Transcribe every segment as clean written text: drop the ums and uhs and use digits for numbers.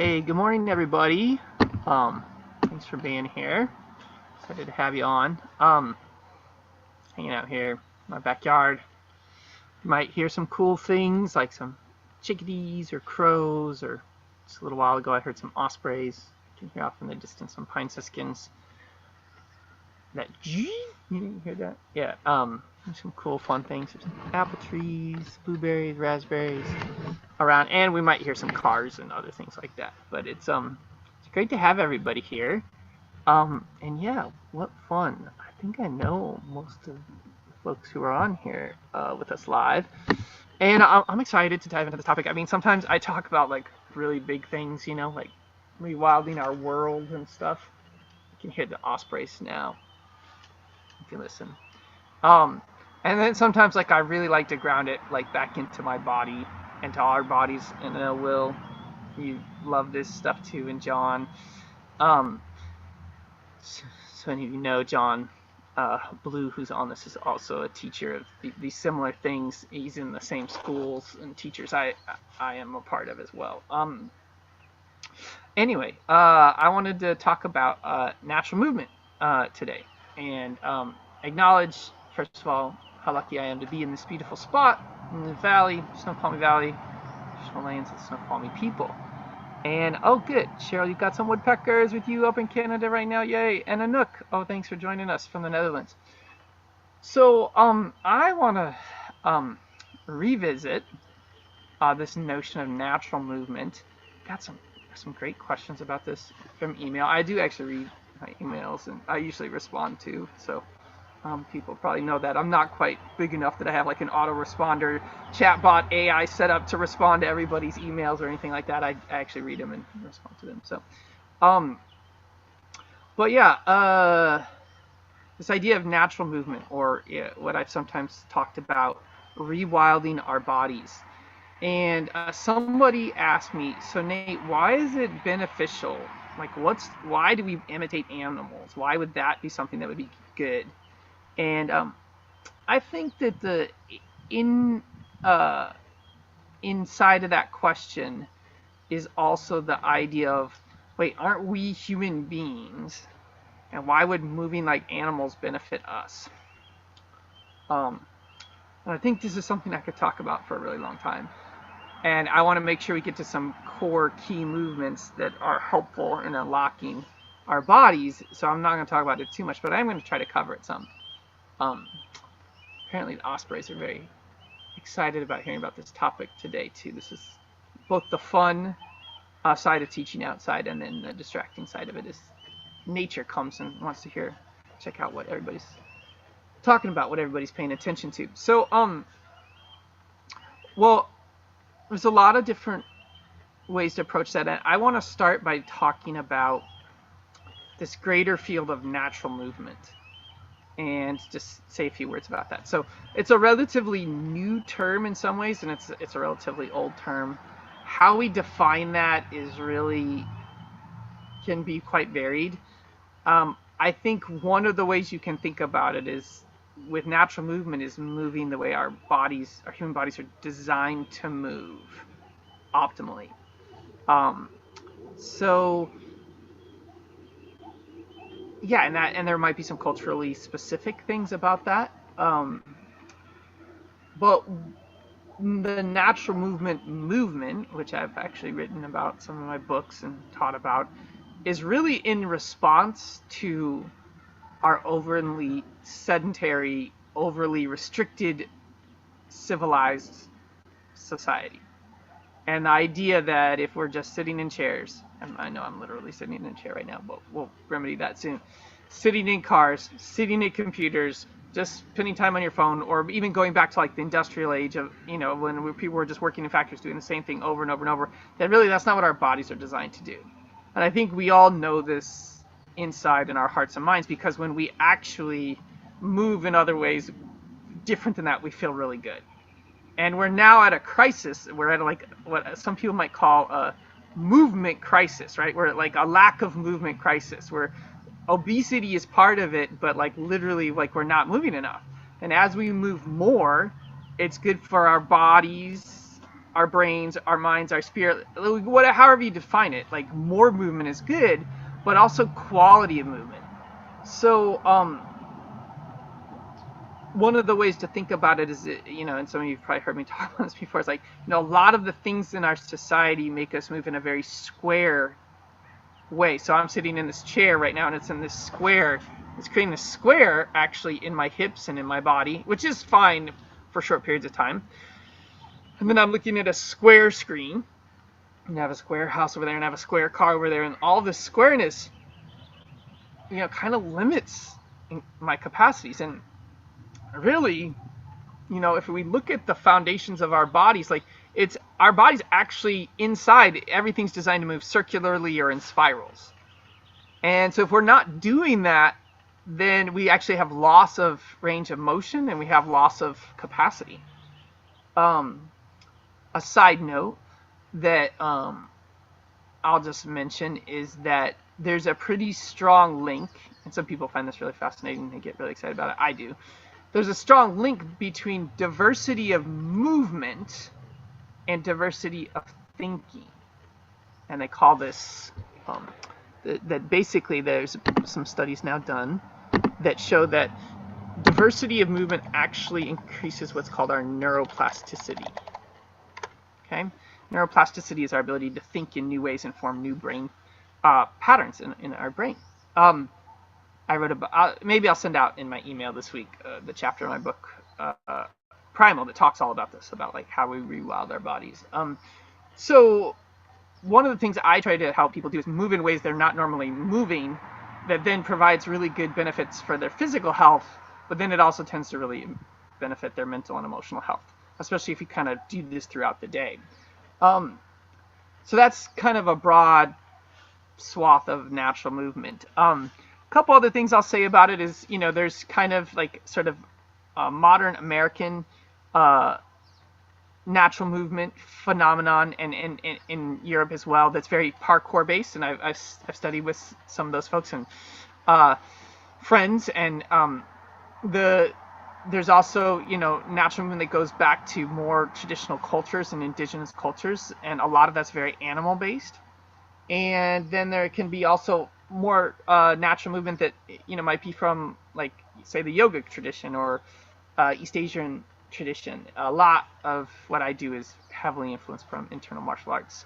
Hey, good morning, everybody. Thanks for being here. Excited to have you on. Hanging out here in my backyard. You might hear some cool things like some chickadees or crows, or just a little while ago I heard some ospreys. You can hear off in the distance some pine siskins. That you didn't hear that? Yeah. There's some cool, fun things. There's apple trees, blueberries, raspberries around, and we might hear some cars and other things like that. But it's great to have everybody here. And yeah, what fun. I think I know most of the folks who are on here with us live. And I'm excited to dive into the topic. I mean, sometimes I talk about like really big things, like rewilding our world and stuff. You can hear the ospreys now if you listen. And then sometimes like I really like to ground it like back into my body and to our bodies. And Will, you love this stuff too, and John. So any of you know John Blue, who's on this, is also a teacher of these similar things. He's in the same schools and teachers I am a part of as well. Anyway, I wanted to talk about natural movement today, and acknowledge, first of all, how lucky I am to be in this beautiful spot in the valley, Snoqualmie Valley, traditional lands of Snoqualmie people. And oh, good, Cheryl, you've got some woodpeckers with you up in Canada right now, yay! And a Nook, oh, thanks for joining us from the Netherlands. So, I want to revisit this notion of natural movement. Got some great questions about this from email. I do actually read my emails, and I usually respond to. So, people probably know that I'm not quite big enough that I have like an autoresponder chatbot AI set up to respond to everybody's emails or anything like that. I actually read them and respond to them. So, but yeah, this idea of natural movement, or what I've sometimes talked about, rewilding our bodies. And somebody asked me, so Nate, why is it beneficial? Like, why do we imitate animals? Why would that be something that would be good? And I think that the inside of that question is also the idea of, wait, aren't we human beings? And why would moving like animals benefit us? And I think this is something I could talk about for a really long time. And I want to make sure we get to some core key movements that are helpful in unlocking our bodies. So I'm not going to talk about it too much, but I'm going to try to cover it some. Apparently the ospreys are very excited about hearing about this topic today too. This is both the fun side of teaching outside, and then the distracting side of it is nature comes and wants to check out what everybody's talking about, what everybody's paying attention to. So well, there's a lot of different ways to approach that, and I want to start by talking about this greater field of natural movement and just say a few words about that. So it's a relatively new term in some ways, and it's a relatively old term. How we define that can be quite varied. I think one of the ways you can think about it is with natural movement is moving the way our human bodies are designed to move optimally. So yeah, and there might be some culturally specific things about that. But the natural movement, which I've actually written about some of my books and taught about, is really in response to our overly sedentary, overly restricted, civilized society. And the idea that if we're just sitting in chairs, and I know I'm literally sitting in a chair right now, but we'll remedy that soon. Sitting in cars, sitting at computers, just spending time on your phone, or even going back to like the industrial age of, when people were just working in factories doing the same thing over and over and over, that's not what our bodies are designed to do. And I think we all know this inside in our hearts and minds, because when we actually move in other ways different than that, we feel really good. And we're now at a crisis. We're at like what some people might call a movement crisis, right? We're at like a lack of movement crisis, where obesity is part of it, but like literally like we're not moving enough. And as we move more, it's good for our bodies our brains, our minds, our spirit, however you define it. Like more movement is good, but also quality of movement. So one of the ways to think about it is, and some of you have probably heard me talk about this before, it's like, a lot of the things in our society make us move in a very square way. So I'm sitting in this chair right now and it's in this square. It's creating this square actually in my hips and in my body, which is fine for short periods of time. And then I'm looking at a square screen and I have a square house over there and I have a square car over there, and all this squareness, kind of limits my capacities. And really, if we look at the foundations of our bodies, like our bodies actually inside, everything's designed to move circularly or in spirals. And so if we're not doing that, then we actually have loss of range of motion and we have loss of capacity. A side note that I'll just mention is that there's a pretty strong link, and some people find this really fascinating, they get really excited about it, I do. There's a strong link between diversity of movement and diversity of thinking. And they call this, that basically there's some studies now done that show that diversity of movement actually increases what's called our neuroplasticity. Okay? Neuroplasticity is our ability to think in new ways and form new brain patterns in our brain. I wrote about, maybe I'll send out in my email this week the chapter in my book, Primal, that talks all about this, about like how we rewild our bodies. So one of the things I try to help people do is move in ways they're not normally moving, that then provides really good benefits for their physical health, but then it also tends to really benefit their mental and emotional health, especially if you kind of do this throughout the day. So that's kind of a broad swath of natural movement. Couple other things I'll say about it is, there's kind of like sort of modern American natural movement phenomenon, and in Europe as well, that's very parkour based, and I've studied with some of those folks and friends, and there's also natural movement that goes back to more traditional cultures and indigenous cultures, and a lot of that's very animal based. And then there can be also more natural movement that might be from, like, say, the yoga tradition or East Asian tradition. A lot of what I do is heavily influenced from internal martial arts,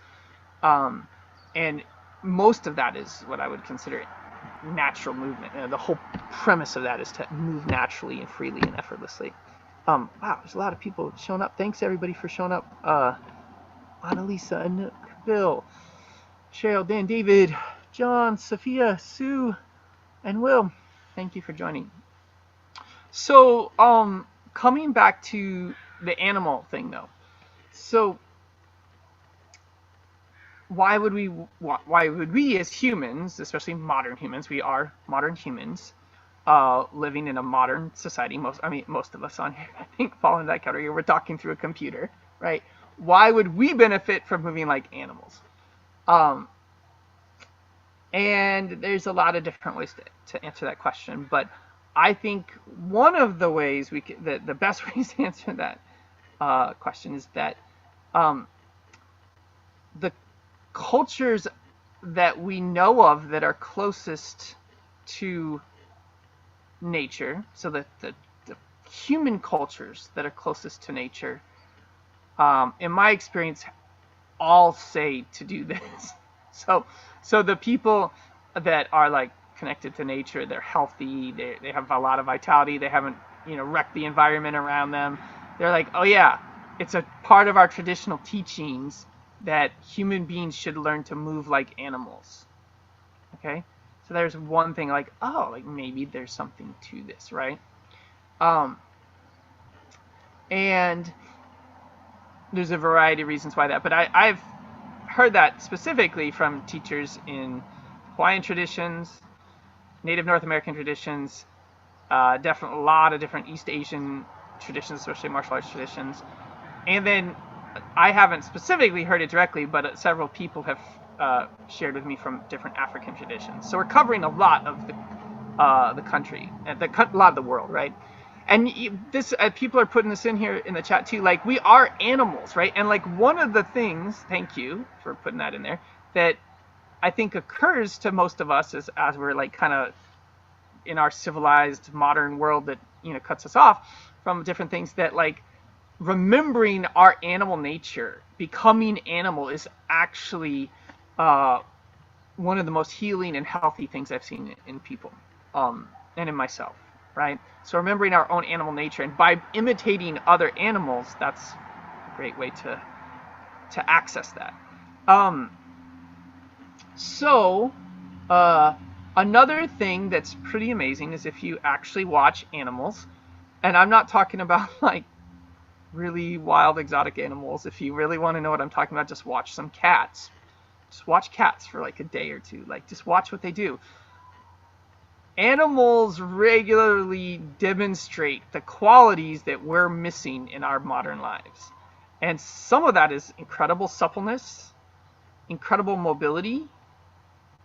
and most of that is what I would consider natural movement. The whole premise of that is to move naturally and freely and effortlessly. Wow, there's a lot of people showing up. Thanks everybody for showing up. Annalisa, Anook, Bill, Cheryl, Dan, David, John, Sophia, Sue, and Will. Thank you for joining. So, coming back to the animal thing, though. So, why would we as humans, especially modern humans, we are modern humans, living in a modern society, most of us on here, I think, fall into that category. We're talking through a computer, right? Why would we benefit from moving like animals? And there's a lot of different ways to answer that question, but I think one of the ways the best ways to answer that question is that the cultures that we know of that are closest to nature, so that the human cultures that are closest to nature, in my experience, all say to do this. So the people that are like connected to nature, they're healthy, they have a lot of vitality, they haven't wrecked the environment around them. They're like, oh yeah, it's a part of our traditional teachings that human beings should learn to move like animals. Okay, so there's one thing, like, oh, like maybe there's something to this, right? And there's a variety of reasons why that, but I've heard that specifically from teachers in Hawaiian traditions, Native North American traditions, definitely a lot of different East Asian traditions, especially martial arts traditions. And then I haven't specifically heard it directly, but several people have shared with me from different African traditions. So we're covering a lot of the country, a lot of the world, right? And this people are putting this in here in the chat too. Like, we are animals, right? And like, one of the things, thank you for putting that in there, that I think occurs to most of us as we're like kind of in our civilized modern world that, you know, cuts us off from different things, that like remembering our animal nature, becoming animal, is actually one of the most healing and healthy things I've seen in people, and in myself, right? So remembering our own animal nature, and by imitating other animals, that's a great way to access that. Another thing that's pretty amazing is if you actually watch animals, and I'm not talking about like really wild exotic animals. If you really want to know what I'm talking about, just watch some cats. Just watch cats for like a day or two. Like, just watch what they do. Animals regularly demonstrate the qualities that we're missing in our modern lives. And some of that is incredible suppleness, incredible mobility,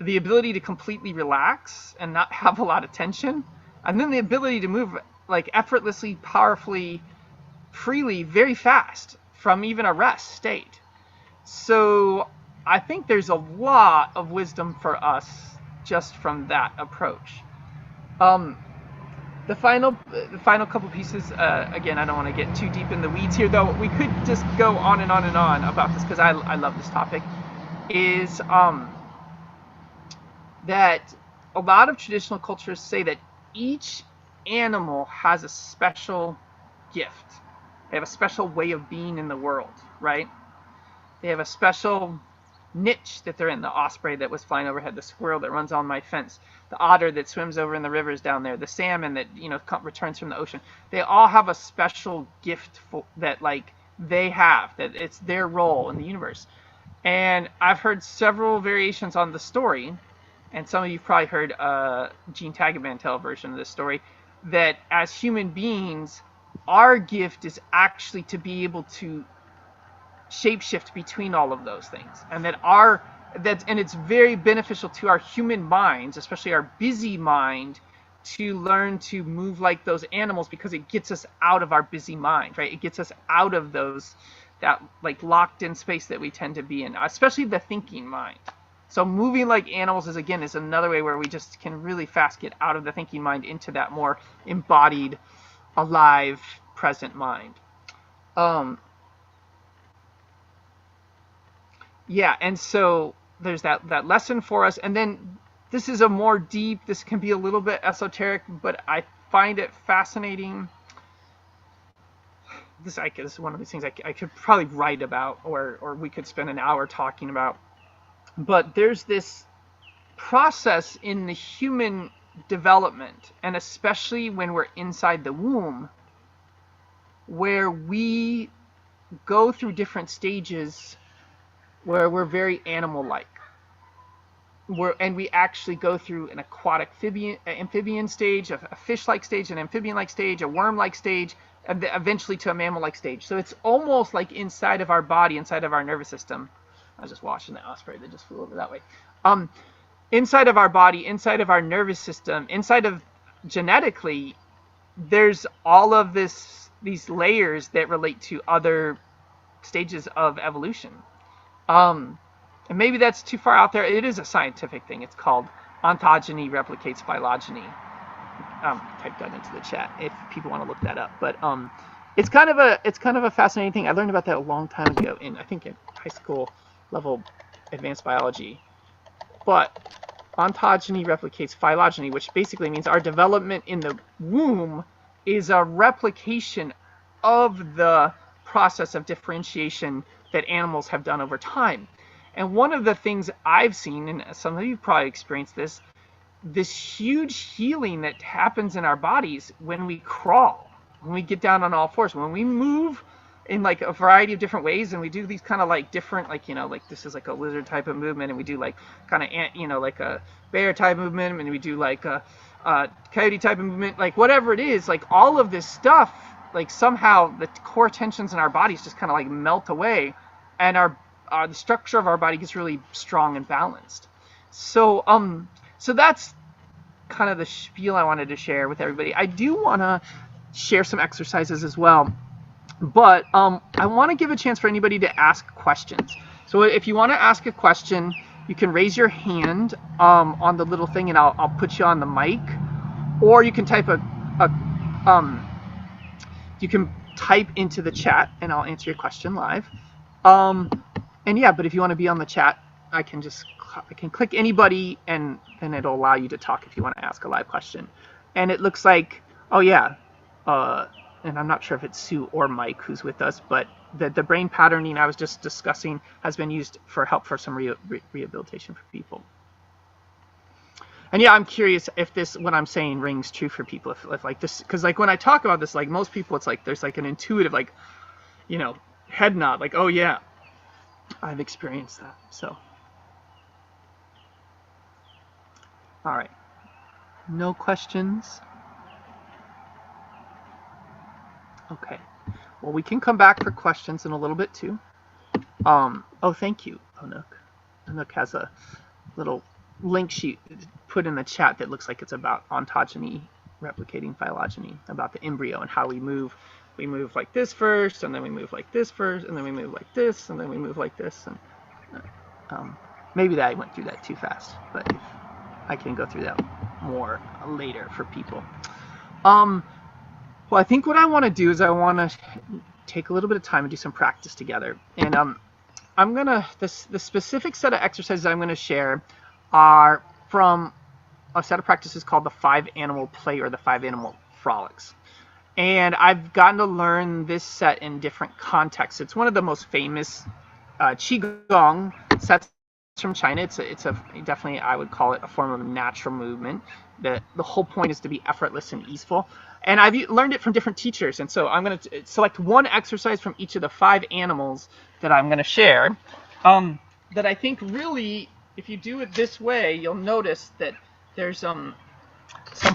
the ability to completely relax and not have a lot of tension, and then the ability to move like effortlessly, powerfully, freely, very fast from even a rest state. So I think there's a lot of wisdom for us just from that approach. The final couple pieces, again, I don't want to get too deep in the weeds here, though we could just go on and on and on about this because I love this topic, is that a lot of traditional cultures say that each animal has a special gift. They have a special way of being in the world, right? They have a special niche that they're in. The osprey that was flying overhead, the squirrel that runs on my fence, the otter that swims over in the rivers down there, the salmon that, you know, returns from the ocean. They all have a special gift that like they have, that it's their role in the universe. And I've heard several variations on the story, and some of you've probably heard Gene Tagaman tell a version of this story, that as human beings, our gift is actually to be able to shapeshift between all of those things, and and it's very beneficial to our human minds, especially our busy mind, to learn to move like those animals, because it gets us out of our busy mind, right? It gets us out of that like locked in space that we tend to be in, especially the thinking mind. So moving like animals is another way where we just can really fast get out of the thinking mind into that more embodied, alive, present mind. Yeah, and so there's that lesson for us. And then this is a more deep, this can be a little bit esoteric, but I find it fascinating. This is one of these things I could probably write about, or we could spend an hour talking about. But there's this process in the human development, and especially when we're inside the womb, where we go through different stages where we're very animal-like. And we actually go through an aquatic amphibian stage, a fish-like stage, an amphibian-like stage, a worm-like stage, and eventually to a mammal-like stage. So it's almost like inside of our body, inside of our nervous system. I was just watching the osprey that just flew over that way. Inside of our body, inside of our nervous system, inside of genetically, there's all of these layers that relate to other stages of evolution. And maybe that's too far out there. It is a scientific thing. It's called ontogeny replicates phylogeny. Type that into the chat if people want to look that up. But it's kind of a fascinating thing. I learned about that a long time ago in high school level advanced biology. But ontogeny replicates phylogeny, which basically means our development in the womb is a replication of the process of differentiation that animals have done over time. And one of the things I've seen, and some of you probably experienced this huge healing that happens in our bodies when we crawl, when we get down on all fours, when we move in like a variety of different ways, and we do these kind of like different, like, you know, like this is like a lizard type of movement, and we do like kind of, you know, like a bear type movement, and we do like a coyote type of movement, like whatever it is, like all of this stuff, like somehow the core tensions in our bodies just kind of like melt away, and the structure of our body gets really strong and balanced. So so that's kind of the spiel I wanted to share with everybody. I do want to share some exercises as well. But I want to give a chance for anybody to ask questions. So if you want to ask a question, you can raise your hand on the little thing, and I'll put you on the mic, or you can type you can type into the chat, and I'll answer your question live. And yeah, but if you want to be on the chat, I can click anybody, and then it'll allow you to talk if you want to ask a live question. And it looks like, oh yeah, and I'm not sure if it's Sue or Mike who's with us, but the brain patterning I was just discussing has been used for help for some rehabilitation for people. And yeah, I'm curious if what I'm saying rings true for people, if like this, because like when I talk about this, like most people, it's like there's like an intuitive, like, head nod, like, oh yeah, I've experienced that. So, all right, no questions. Okay, well, we can come back for questions in a little bit too. Oh, thank you, Anouk. Anouk has a little link she put in the chat that looks like it's about ontogeny, replicating phylogeny, about the embryo and how we move. We move like this first, and then we move like this first, and then we move like this, and then we move like this. And maybe that I went through that too fast, but I can go through that more later for people. Well, I think what I want to do is I want to take a little bit of time and do some practice together. And I'm gonna the specific set of exercises I'm gonna share are from a set of practices called the 5-animal play, or the 5-animal frolics. And I've gotten to learn this set in different contexts. It's one of the most famous Qigong sets from China. It's a definitely, I would call it a form of natural movement. The whole point is to be effortless and easeful. And I've learned it from different teachers. And so I'm going to select one exercise from each of the 5 animals that I'm going to share that I think really, if you do it this way, you'll notice that there's some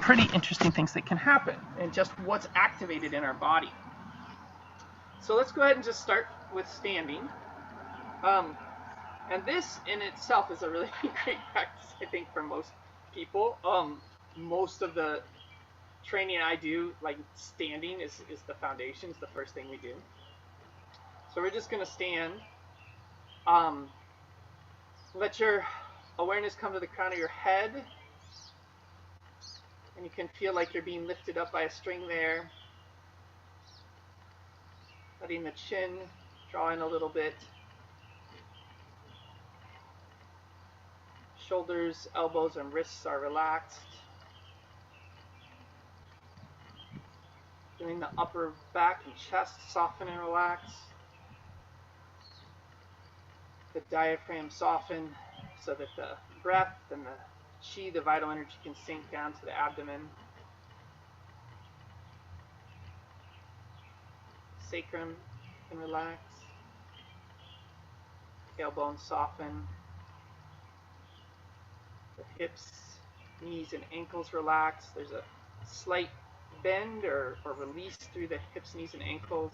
pretty interesting things that can happen and just what's activated in our body. So let's go ahead and just start with standing. And this in itself is a really great practice, I think, for most people. Most of the training I do, like standing is the foundation, is the first thing we do. So we're just going to stand. Let your awareness come to the crown of your head. And you can feel like you're being lifted up by a string there. Letting the chin draw in a little bit. Shoulders, elbows, and wrists are relaxed. Feeling the upper back and chest soften and relax. The diaphragm soften so that the breath and the qi, the vital energy, can sink down to the abdomen. Sacrum can relax. Tailbone soften. The hips, knees, and ankles relax. There's a slight bend or release through the hips, knees, and ankles.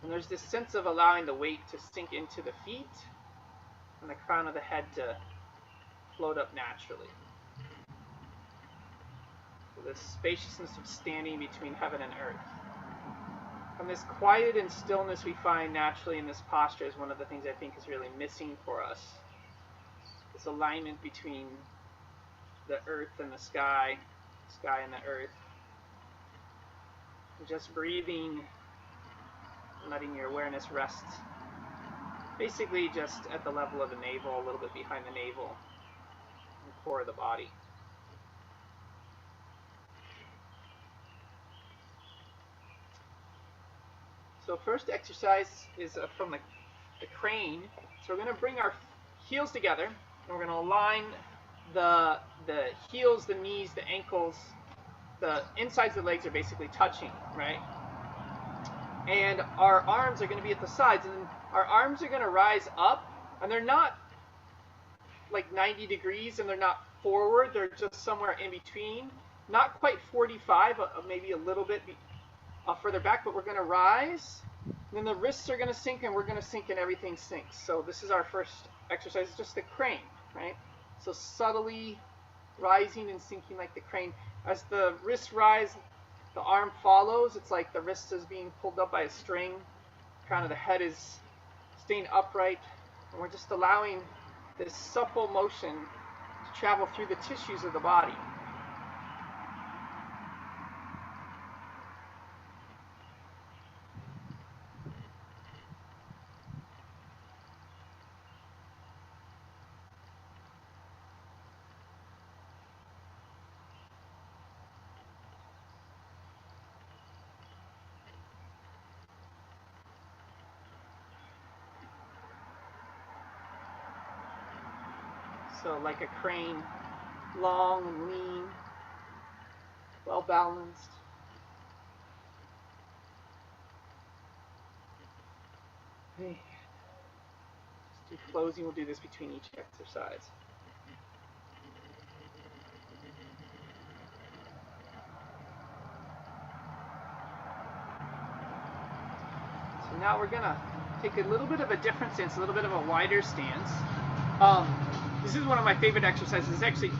And there's this sense of allowing the weight to sink into the feet and the crown of the head to float up naturally. So this spaciousness of standing between heaven and earth. And this quiet and stillness we find naturally in this posture is one of the things I think is really missing for us. This alignment between the earth and the sky and the earth. And just breathing, letting your awareness rest basically just at the level of the navel, a little bit behind the navel, and the core of the body. So first exercise is from the crane. So we're going to bring our heels together, and we're going to align the heels, the knees, the ankles, the insides of the legs are basically touching, right? And our arms are going to be at the sides, and our arms are going to rise up, and they're not like 90 degrees, and they're not forward, they're just somewhere in between. Not quite 45, maybe a little bit further back, but we're going to rise. And then the wrists are going to sink, and we're going to sink, and everything sinks. So this is our first exercise, just the crane, right? So subtly rising and sinking like the crane. As the wrist rise, the arm follows. It's like the wrist is being pulled up by a string. Kind of the head is staying upright. And we're just allowing this supple motion to travel through the tissues of the body. So like a crane, long and lean, well balanced. Okay. Just do closing. We'll do this between each exercise. So now we're gonna take a little bit of a different stance, a little bit of a wider stance. This is one of my favorite exercises. It's actually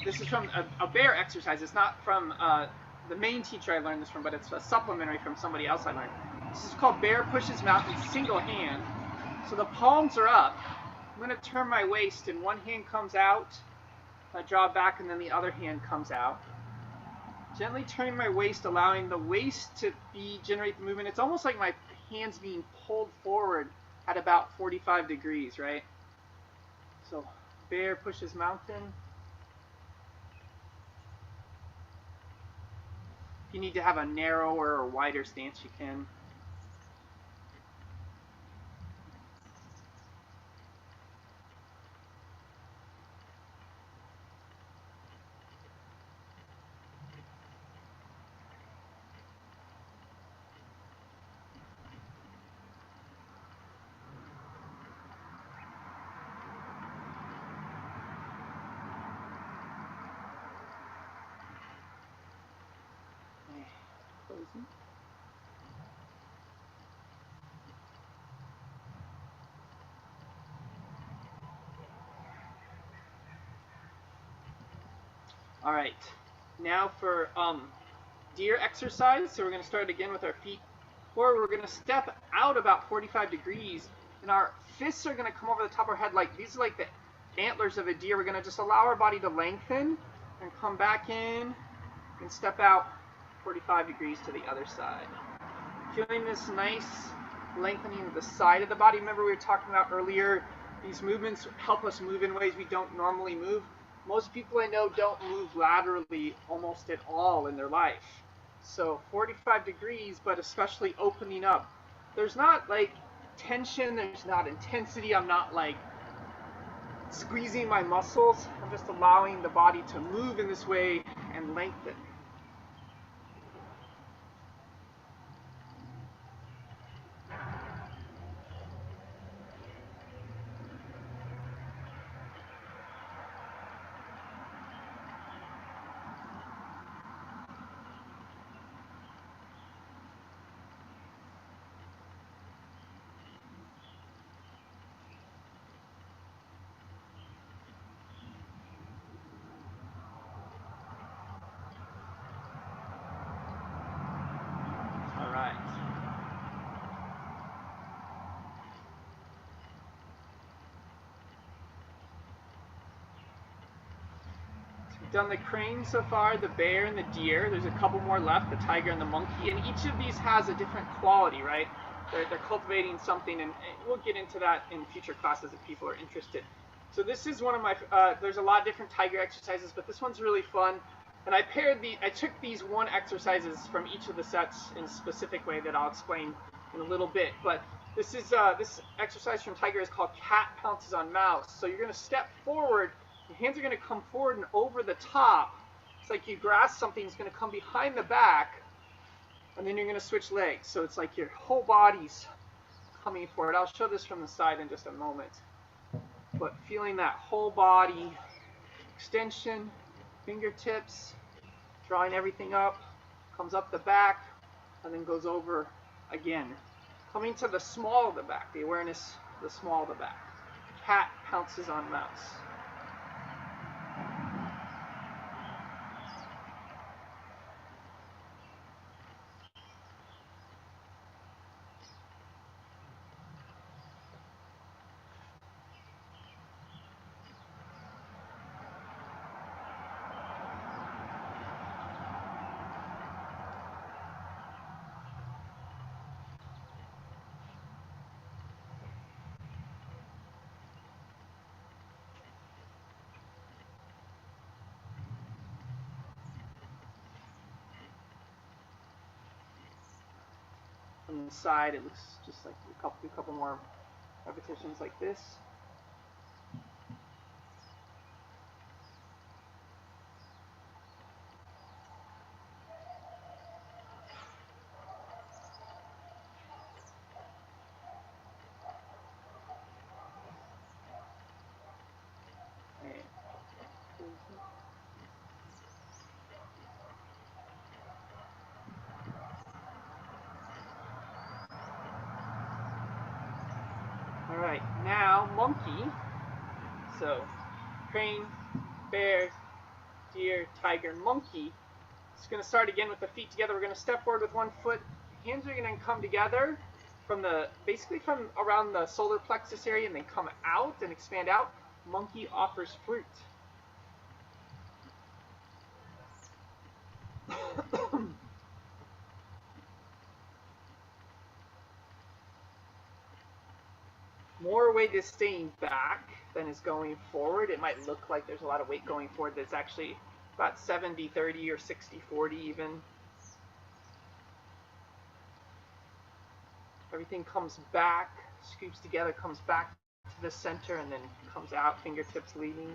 this is from a bear exercise. It's not from the main teacher I learned this from, but it's a supplementary from somebody else I learned. This is called bear pushes mountain single hand. So the palms are up. I'm going to turn my waist, and one hand comes out. I draw back, and then the other hand comes out. Gently turning my waist, allowing the waist to generate the movement. It's almost like my hands being pulled forward at about 45 degrees, right? So bear pushes mountain. If you need to have a narrower or wider stance, you can. Closing. All right, now for deer exercise. So we're going to start again with our feet forward. We're going to step out about 45 degrees, and our fists are going to come over the top of our head. Like these are like the antlers of a deer. We're going to just allow our body to lengthen and come back in and step out 45 degrees to the other side. Feeling this nice lengthening of the side of the body. Remember we were talking about earlier, these movements help us move in ways we don't normally move. Most people I know don't move laterally almost at all in their life. So 45 degrees, but especially opening up. There's not like tension, there's not intensity. I'm not like squeezing my muscles. I'm just allowing the body to move in this way and lengthen. Done the crane so far, the bear and the deer. There's a couple more left, the tiger and the monkey, and each of these has a different quality, right? They're cultivating something, and we'll get into that in future classes if people are interested. So this is one of my, there's a lot of different tiger exercises, but this one's really fun. And I took these one exercises from each of the sets in a specific way that I'll explain in a little bit. But this exercise from tiger is called cat pounces on mouse. So you're going to step forward. Your hands are going to come forward and over the top. It's like you grasp something, it's going to come behind the back, and then you're going to switch legs. So it's like your whole body's coming forward. I'll show this from the side in just a moment. But feeling that whole body extension, fingertips, drawing everything up, comes up the back, and then goes over again. Coming to the small of the back, the awareness, the small of the back. Cat pounces on mouse. from the side. It looks just like a couple more repetitions like this. All right, now monkey. So crane, bear, deer, tiger, monkey. It's going to start again with the feet together. We're going to step forward with one foot. Hands are going to come together from basically from around the solar plexus area and then come out and expand out. Monkey offers fruit. More weight is staying back than is going forward. It might look like there's a lot of weight going forward. That's actually about 70-30 or 60-40 even. Everything comes back, scoops together, comes back to the center, and then comes out, fingertips leading.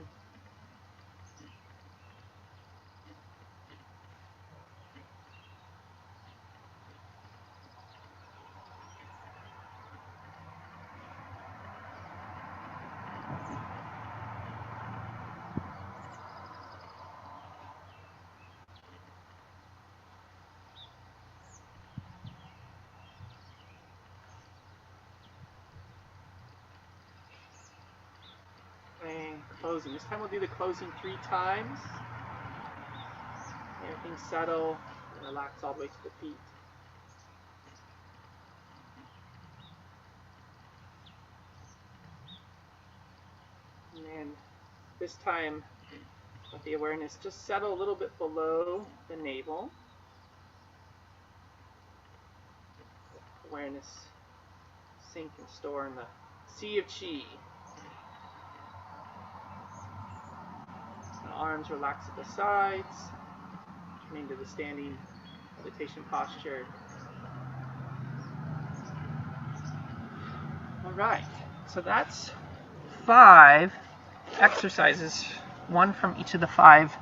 And closing. This time we'll do the closing 3 times. Everything settle and relax all the way to the feet. And then this time, with the awareness, just settle a little bit below the navel. Awareness sink and store in the sea of chi. Arms relax at the sides, turning to the standing meditation posture. All right, so that's 5 exercises, one from each of the 5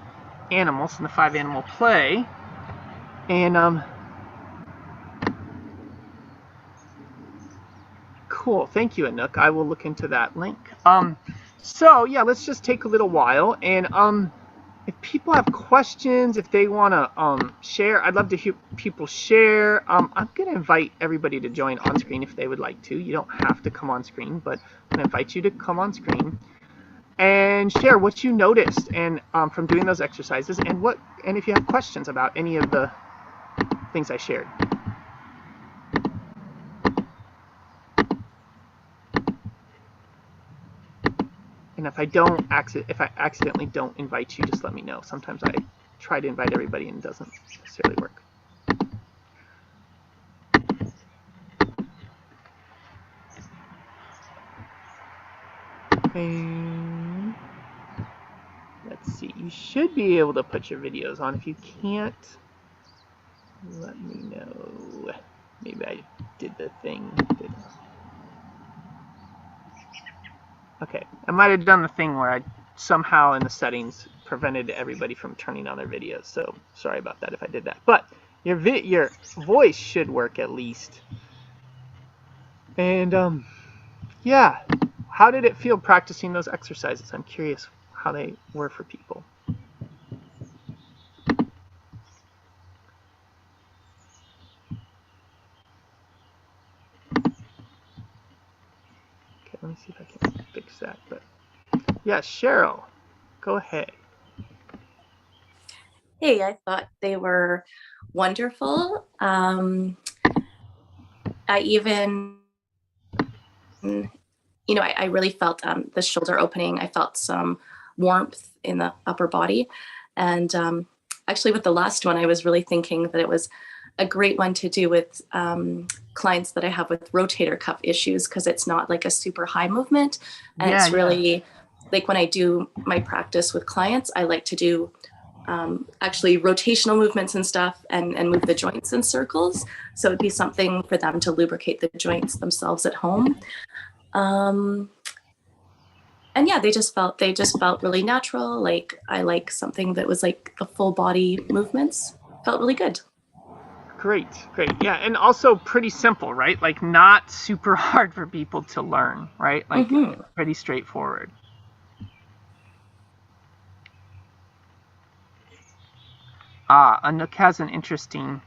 animals in the 5 animal play. And cool, thank you, Anouk. I will look into that link. So yeah, let's just take a little while, and if people have questions, if they want to share, I'd love to hear people share. I'm going to invite everybody to join on screen if they would like to. You don't have to come on screen, but I'm going to invite you to come on screen and share what you noticed and from doing those exercises, and if you have questions about any of the things I shared. And if I accidentally don't invite you, just let me know. Sometimes I try to invite everybody and it doesn't necessarily work. And let's see. You should be able to put your videos on. If you can't, let me know. Maybe I did the thing. Okay, I might have done the thing where I somehow in the settings prevented everybody from turning on their videos, so sorry about that if I did that. But your voice should work at least. And yeah, how did it feel practicing those exercises? I'm curious how they were for people. Okay, let me see if I can fix that. But yeah, Cheryl, go ahead. Hey, I thought they were wonderful. I even, I really felt the shoulder opening. I felt some warmth in the upper body. And actually with the last one, I was really thinking that it was a great one to do with clients that I have with rotator cuff issues, because it's not like a super high movement. And it's really like when I do my practice with clients, I like to do actually rotational movements and stuff, and move the joints in circles. So it'd be something for them to lubricate the joints themselves at home. And yeah, they just felt really natural. Like, I like something that was like the full body movements. Felt really good. Great. Yeah, and also pretty simple, right? Like, not super hard for people to learn, right? Like, pretty straightforward. Anouk has an interesting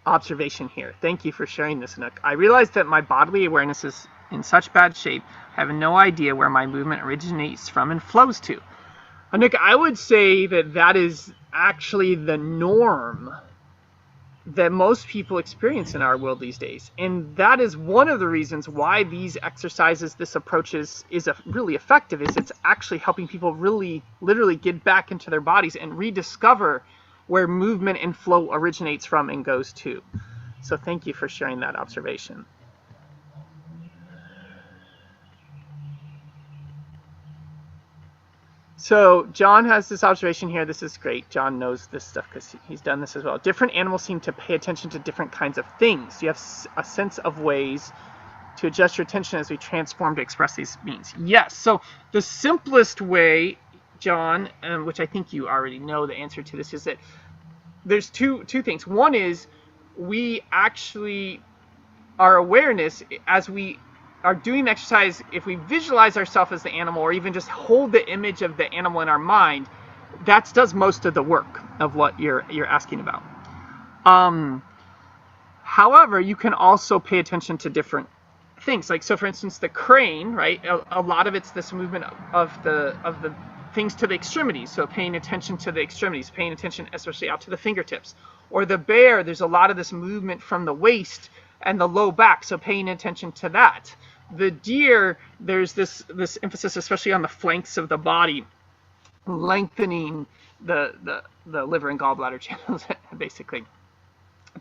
observation here. Thank you for sharing this, Anouk. I realize that my bodily awareness is in such bad shape, I have no idea where my movement originates from and flows to. Anouk, I would say that is actually the norm that most people experience in our world these days. And that is one of the reasons why these exercises, this approach is really effective, is it's actually helping people really literally get back into their bodies and rediscover where movement and flow originates from and goes to. So thank you for sharing that observation. So John has this observation here. This is great. John knows this stuff because he's done this as well. Different animals seem to pay attention to different kinds of things. You have a sense of ways to adjust your attention as we transform to express these meanings. Yes. So the simplest way, John, which I think you already know the answer to this, is that there's two things. One is our awareness as we are doing exercise, if we visualize ourselves as the animal or even just hold the image of the animal in our mind, that does most of the work of what you're asking about. However, you can also pay attention to different things. Like, so for instance, the crane, right? A lot of it's this movement of the things to the extremities. So paying attention to the extremities, paying attention especially out to the fingertips. Or the bear, there's a lot of this movement from the waist and the low back. So paying attention to that. The deer, there's this emphasis, especially on the flanks of the body, lengthening the liver and gallbladder channels, basically.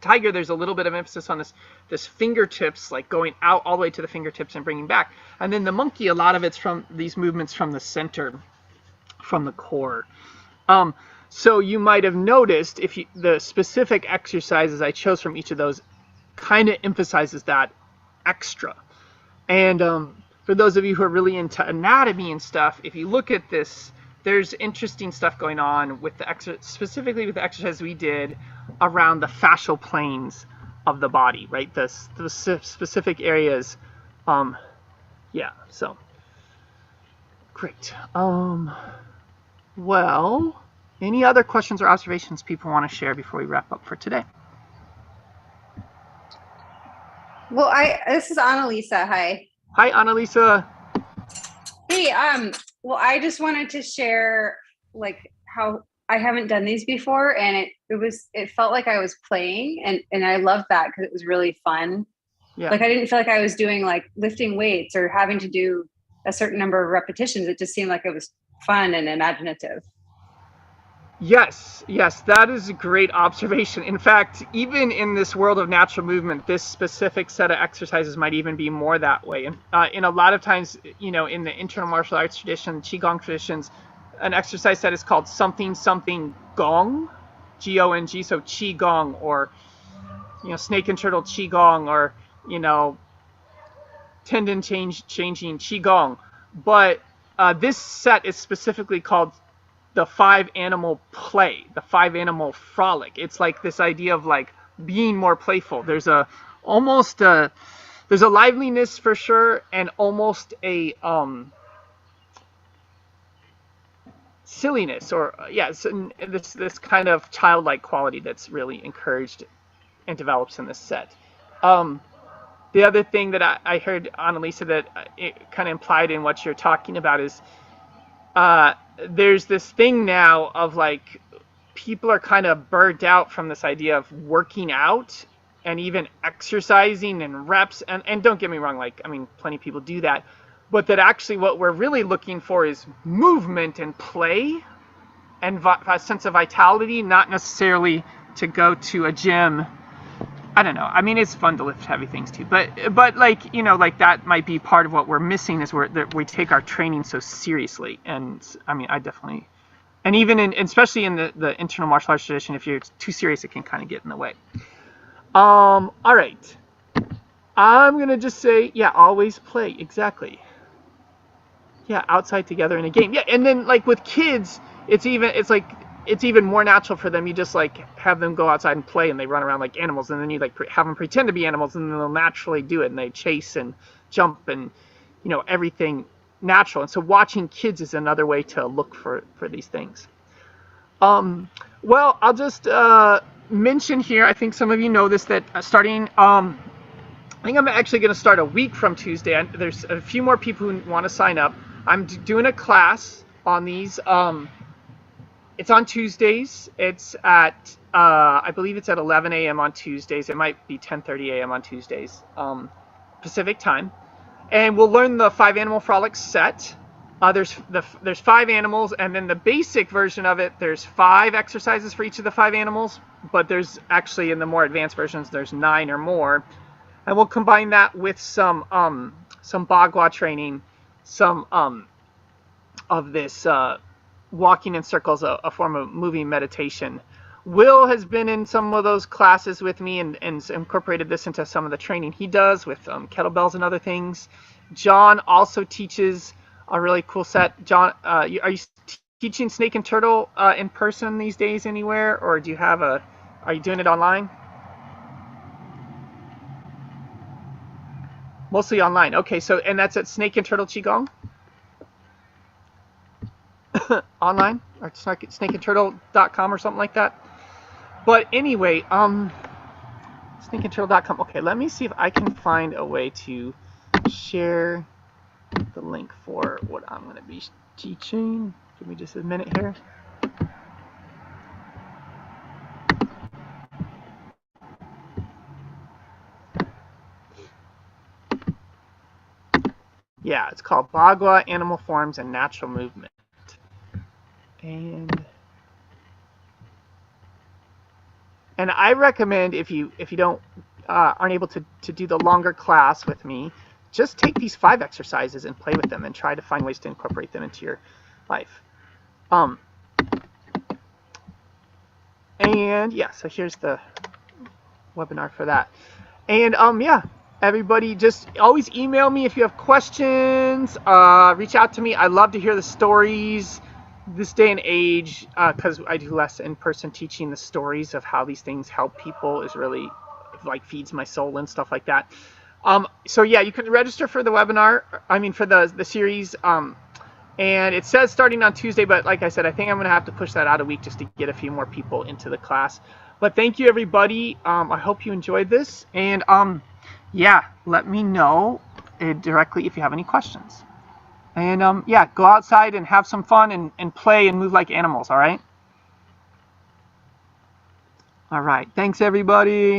Tiger, there's a little bit of emphasis on this fingertips, like going out all the way to the fingertips and bringing back. And then the monkey, a lot of it's from these movements from the center, from the core. So you might have noticed the specific exercises I chose from each of those kind of emphasizes that extra. And for those of you who are really into anatomy and stuff, if you look at this, there's interesting stuff going on with specifically with the exercise we did around the fascial planes of the body, right? The specific areas. Yeah, so great. Well, any other questions or observations people want to share before we wrap up for today? Well, this is Annalisa. Hi. Hi, Annalisa. Hey, well, I just wanted to share like how I haven't done these before, and it felt like I was playing, and I loved that because it was really fun. Yeah. Like, I didn't feel like I was doing like lifting weights or having to do a certain number of repetitions. It just seemed like it was fun and imaginative. Yes, that is a great observation. In fact, even in this world of natural movement, this specific set of exercises might even be more that way. And in a lot of times, in the internal martial arts tradition, Qigong traditions, an exercise set is called something gong, G-O-N-G, so Qigong, or snake and turtle Qigong, or tendon changing Qigong. But this set is specifically called the 5-animal play, the 5-animal frolic. It's like this idea of like being more playful. There's almost a liveliness for sure, and almost a silliness, or this kind of childlike quality that's really encouraged and develops in this set. The other thing that I heard, Annalisa, that it kind of implied in what you're talking about is there's this thing now of like people are kind of burnt out from this idea of working out and even exercising and reps, and don't get me wrong, like, I mean, plenty of people do that, but that actually what we're really looking for is movement and play and a sense of vitality, not necessarily to go to a gym. I don't know. I mean, it's fun to lift heavy things too, but like, like that might be part of what we're missing, is that we take our training so seriously. And I mean, I definitely And even especially in the internal martial arts tradition, if you're too serious, it can kind of get in the way. All right. I'm going to just say, yeah, always play. Exactly. Yeah, outside together in a game. Yeah, and then like with kids, it's even more natural for them. You just like have them go outside and play, and they run around like animals, and then you like have them pretend to be animals, and then they'll naturally do it, and they chase and jump and everything natural. And so watching kids is another way to look for these things. Well, I'll just mention here. I think some of you know this, that starting. I think I'm actually going to start a week from Tuesday. There's a few more people who want to sign up. I'm doing a class on these. It's on Tuesdays. It's at, I believe it's at 11 a.m. on Tuesdays. It might be 10:30 a.m. on Tuesdays, Pacific time. And we'll learn the 5 Animal Frolics set. There's 5 animals, and then the basic version of it, there's 5 exercises for each of the 5 animals. But there's actually, in the more advanced versions, there's 9 or more. And we'll combine that with some Bagua training, some of this walking in circles, a form of moving meditation. Will has been in some of those classes with me and incorporated this into some of the training he does with kettlebells and other things. John also teaches a really cool set. John, are you teaching Snake and Turtle in person these days anywhere, or do you have are you doing it online? Mostly online. Okay, so and that's at Snake and Turtle Qigong? Online? Or snakeandturtle.com or something like that. But anyway, snakeandturtle.com. Okay, let me see if I can find a way to share the link for what I'm going to be teaching. Give me just a minute here. Yeah, it's called Bagua, Animal Forms, and Natural Movement. And I recommend if you don't aren't able to do the longer class with me, just take these 5 exercises and play with them and try to find ways to incorporate them into your life. And yeah, so here's the webinar for that. And yeah, everybody just always email me if you have questions. Reach out to me. I love to hear the stories. This day and age, because I do less in-person teaching, the stories of how these things help people is really like feeds my soul and stuff like that. So yeah, you can register for the webinar. I mean for the series. And it says starting on Tuesday, but like I said, I think I'm gonna have to push that out a week just to get a few more people into the class. But thank you everybody. I hope you enjoyed this, and yeah, let me know directly if you have any questions. And yeah, go outside and have some fun and play and move like animals, all right? All right, thanks everybody.